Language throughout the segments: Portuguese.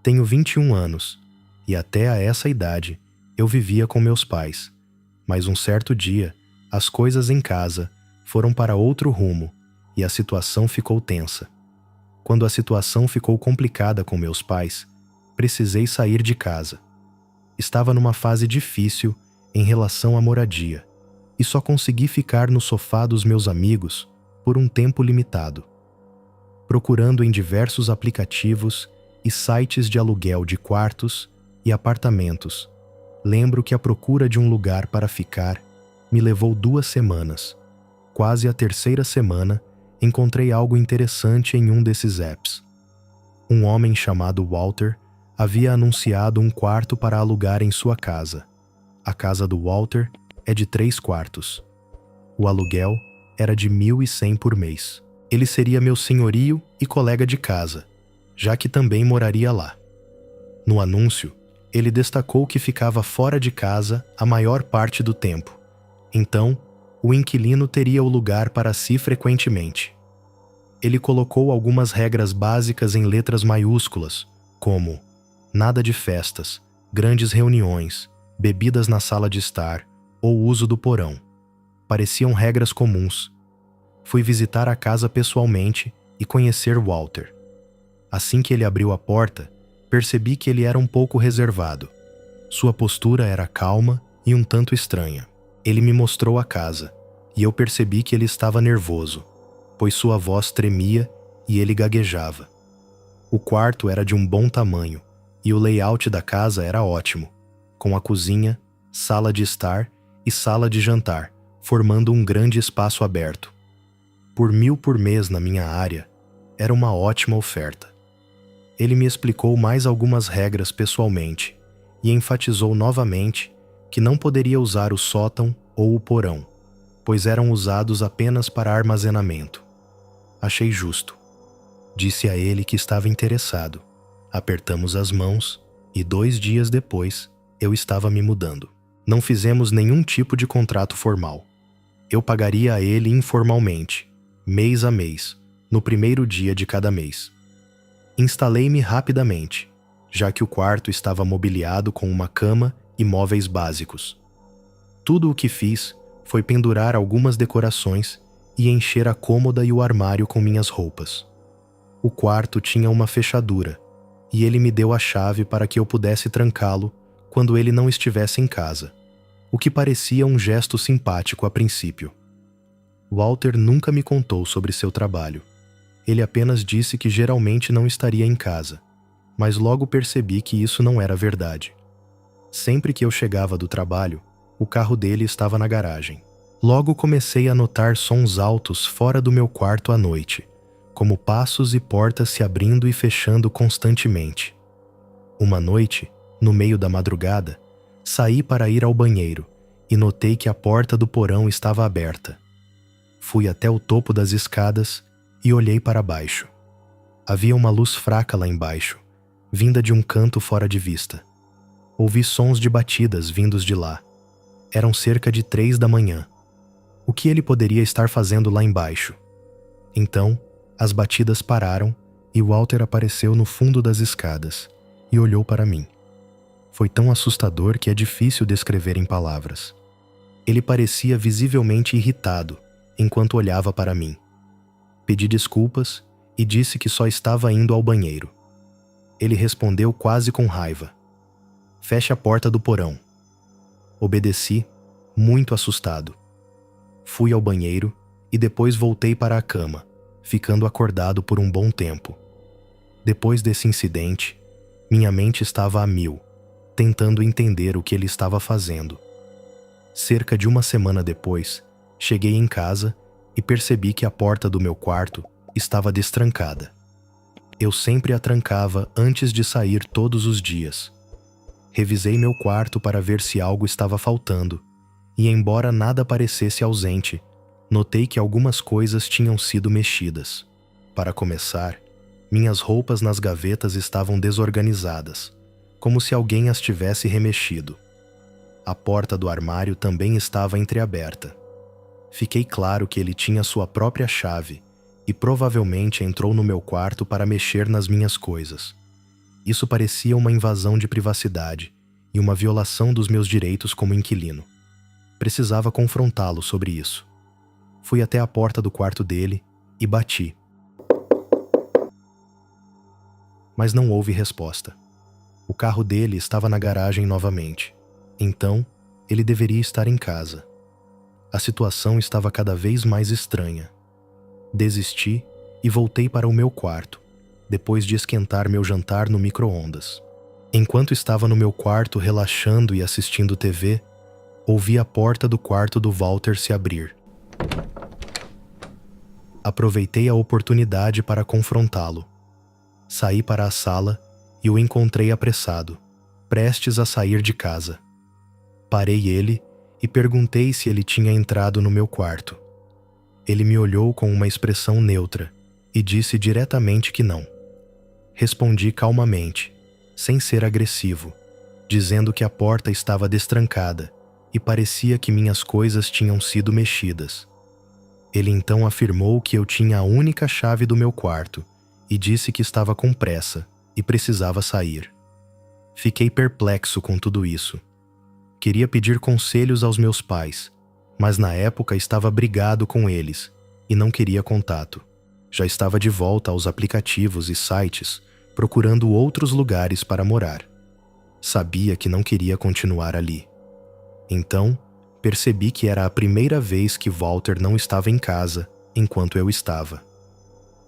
Tenho 21 anos, e até a essa idade eu vivia com meus pais. Mas um certo dia, as coisas em casa foram para outro rumo e a situação ficou tensa. Quando a situação ficou complicada com meus pais, precisei sair de casa. Estava numa fase difícil em relação à moradia e só consegui ficar no sofá dos meus amigos por um tempo limitado. Procurando em diversos aplicativos e sites de aluguel de quartos e apartamentos, lembro que a procura de um lugar para ficar me levou 2 semanas. Quase a terceira semana, encontrei algo interessante em um desses apps. Um homem chamado Walter havia anunciado um quarto para alugar em sua casa. A casa do Walter é de 3 quartos. O aluguel era de 1.100 por mês. Ele seria meu senhorio e colega de casa, já que também moraria lá. No anúncio, ele destacou que ficava fora de casa a maior parte do tempo. Então, o inquilino teria o lugar para si frequentemente. Ele colocou algumas regras básicas em letras maiúsculas, como nada de festas, grandes reuniões, bebidas na sala de estar ou uso do porão. Pareciam regras comuns. Fui visitar a casa pessoalmente e conhecer Walter. Assim que ele abriu a porta, percebi que ele era um pouco reservado. Sua postura era calma e um tanto estranha. Ele me mostrou a casa, e eu percebi que ele estava nervoso, pois sua voz tremia e ele gaguejava. O quarto era de um bom tamanho, e o layout da casa era ótimo, com a cozinha, sala de estar e sala de jantar, formando um grande espaço aberto. Por 1.000 por mês na minha área, era uma ótima oferta. Ele me explicou mais algumas regras pessoalmente e enfatizou novamente que não poderia usar o sótão ou o porão, pois eram usados apenas para armazenamento. Achei justo. Disse a ele que estava interessado. Apertamos as mãos e 2 dias depois eu estava me mudando. Não fizemos nenhum tipo de contrato formal. Eu pagaria a ele informalmente, mês a mês, no primeiro dia de cada mês. Instalei-me rapidamente, já que o quarto estava mobiliado com uma cama e móveis básicos. Tudo o que fiz foi pendurar algumas decorações e encher a cômoda e o armário com minhas roupas. O quarto tinha uma fechadura, e ele me deu a chave para que eu pudesse trancá-lo quando ele não estivesse em casa, o que parecia um gesto simpático a princípio. Walter nunca me contou sobre seu trabalho. Ele apenas disse que geralmente não estaria em casa, mas logo percebi que isso não era verdade. Sempre que eu chegava do trabalho, o carro dele estava na garagem. Logo comecei a notar sons altos fora do meu quarto à noite, como passos e portas se abrindo e fechando constantemente. Uma noite, no meio da madrugada, saí para ir ao banheiro e notei que a porta do porão estava aberta. Fui até o topo das escadas e olhei para baixo. Havia uma luz fraca lá embaixo, vinda de um canto fora de vista. Ouvi sons de batidas vindos de lá. Eram cerca de 3 da manhã. O que ele poderia estar fazendo lá embaixo? Então, as batidas pararam e Walter apareceu no fundo das escadas e olhou para mim. Foi tão assustador que é difícil descrever em palavras. Ele parecia visivelmente irritado enquanto olhava para mim. Pedi desculpas e disse que só estava indo ao banheiro. Ele respondeu quase com raiva. Feche a porta do porão. Obedeci, muito assustado. Fui ao banheiro e depois voltei para a cama, ficando acordado por um bom tempo. Depois desse incidente, minha mente estava a 1000, tentando entender o que ele estava fazendo. Cerca de 1 semana depois, cheguei em casa e percebi que a porta do meu quarto estava destrancada. Eu sempre a trancava antes de sair todos os dias. Revisei meu quarto para ver se algo estava faltando, e embora nada parecesse ausente, notei que algumas coisas tinham sido mexidas. Para começar, minhas roupas nas gavetas estavam desorganizadas, como se alguém as tivesse remexido. A porta do armário também estava entreaberta. Fiquei claro que ele tinha sua própria chave e provavelmente entrou no meu quarto para mexer nas minhas coisas. Isso parecia uma invasão de privacidade e uma violação dos meus direitos como inquilino. Precisava confrontá-lo sobre isso. Fui até a porta do quarto dele e bati. Mas não houve resposta. O carro dele estava na garagem novamente. Então, ele deveria estar em casa. A situação estava cada vez mais estranha. Desisti e voltei para o meu quarto, depois de esquentar meu jantar no micro-ondas. Enquanto estava no meu quarto relaxando e assistindo TV, ouvi a porta do quarto do Walter se abrir. Aproveitei a oportunidade para confrontá-lo. Saí para a sala e o encontrei apressado, prestes a sair de casa. Parei ele e perguntei se ele tinha entrado no meu quarto. Ele me olhou com uma expressão neutra e disse diretamente que não. Respondi calmamente, sem ser agressivo, dizendo que a porta estava destrancada e parecia que minhas coisas tinham sido mexidas. Ele então afirmou que eu tinha a única chave do meu quarto e disse que estava com pressa e precisava sair. Fiquei perplexo com tudo isso. Queria pedir conselhos aos meus pais, mas na época estava brigado com eles e não queria contato. Já estava de volta aos aplicativos e sites, procurando outros lugares para morar. Sabia que não queria continuar ali. Então, percebi que era a primeira vez que Walter não estava em casa enquanto eu estava.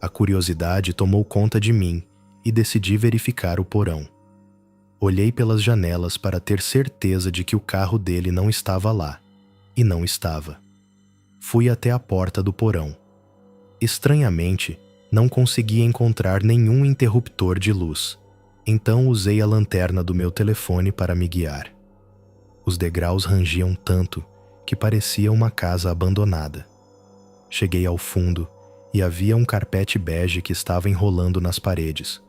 A curiosidade tomou conta de mim e decidi verificar o porão. Olhei pelas janelas para ter certeza de que o carro dele não estava lá, e não estava. Fui até a porta do porão. Estranhamente, não consegui encontrar nenhum interruptor de luz, então usei a lanterna do meu telefone para me guiar. Os degraus rangiam tanto que parecia uma casa abandonada. Cheguei ao fundo e havia um carpete bege que estava enrolando nas paredes,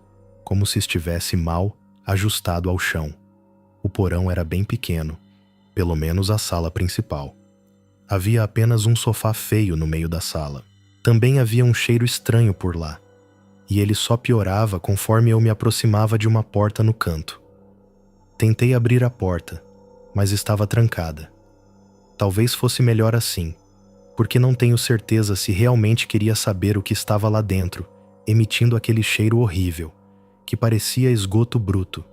como se estivesse mal ajustado ao chão. O porão era bem pequeno, pelo menos a sala principal. Havia apenas um sofá feio no meio da sala. Também havia um cheiro estranho por lá, e ele só piorava conforme eu me aproximava de uma porta no canto. Tentei abrir a porta, mas estava trancada. Talvez fosse melhor assim, porque não tenho certeza se realmente queria saber o que estava lá dentro, emitindo aquele cheiro horrível, que parecia esgoto bruto,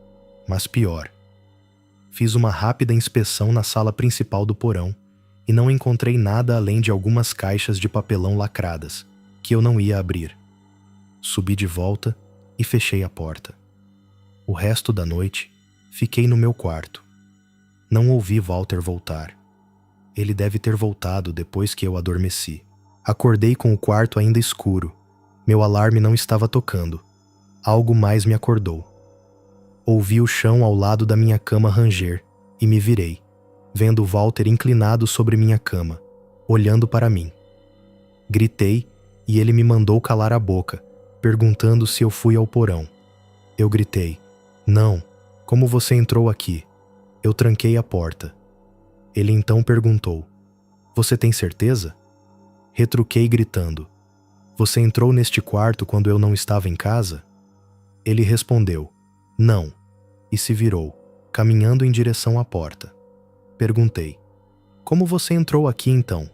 mas pior. Fiz uma rápida inspeção na sala principal do porão e não encontrei nada além de algumas caixas de papelão lacradas, que eu não ia abrir. Subi de volta e fechei a porta. O resto da noite, fiquei no meu quarto. Não ouvi Walter voltar. Ele deve ter voltado depois que eu adormeci. Acordei com o quarto ainda escuro. Meu alarme não estava tocando. Algo mais me acordou. Ouvi o chão ao lado da minha cama ranger e me virei, vendo Walter inclinado sobre minha cama, olhando para mim. Gritei e ele me mandou calar a boca, perguntando se eu fui ao porão. Eu gritei: "Não, como você entrou aqui?" Eu tranquei a porta. Ele então perguntou: "Você tem certeza?" Retruquei gritando: "Você entrou neste quarto quando eu não estava em casa?" Ele respondeu: "Não", e se virou, caminhando em direção à porta. Perguntei: "Como você entrou aqui então?"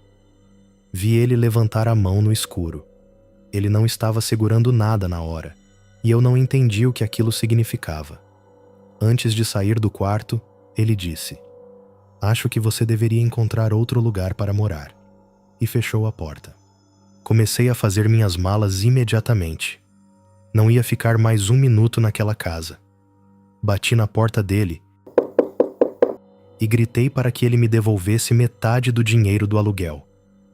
Vi ele levantar a mão no escuro. Ele não estava segurando nada na hora, e eu não entendi o que aquilo significava. Antes de sair do quarto, ele disse: "Acho que você deveria encontrar outro lugar para morar." E fechou a porta. Comecei a fazer minhas malas imediatamente. Não ia ficar mais um minuto naquela casa. Bati na porta dele e gritei para que ele me devolvesse metade do dinheiro do aluguel,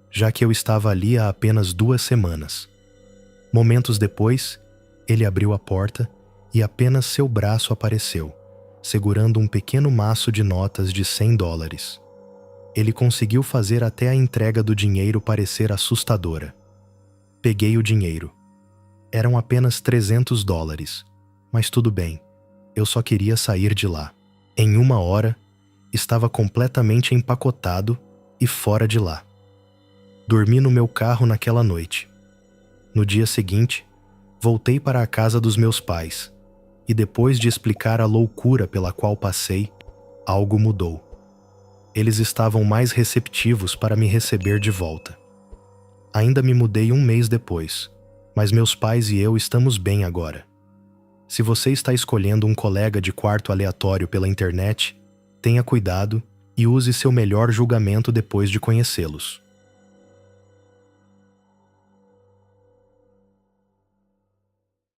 já que eu estava ali há apenas 2 semanas. Momentos depois, ele abriu a porta e apenas seu braço apareceu, segurando um pequeno maço de notas de $100. Ele conseguiu fazer até a entrega do dinheiro parecer assustadora. Peguei o dinheiro. Eram apenas $300, mas tudo bem, eu só queria sair de lá. Em 1 hora, estava completamente empacotado e fora de lá. Dormi no meu carro naquela noite. No dia seguinte, voltei para a casa dos meus pais e depois de explicar a loucura pela qual passei, algo mudou. Eles estavam mais receptivos para me receber de volta. Ainda me mudei um mês depois, mas meus pais e eu estamos bem agora. Se você está escolhendo um colega de quarto aleatório pela internet, tenha cuidado e use seu melhor julgamento depois de conhecê-los.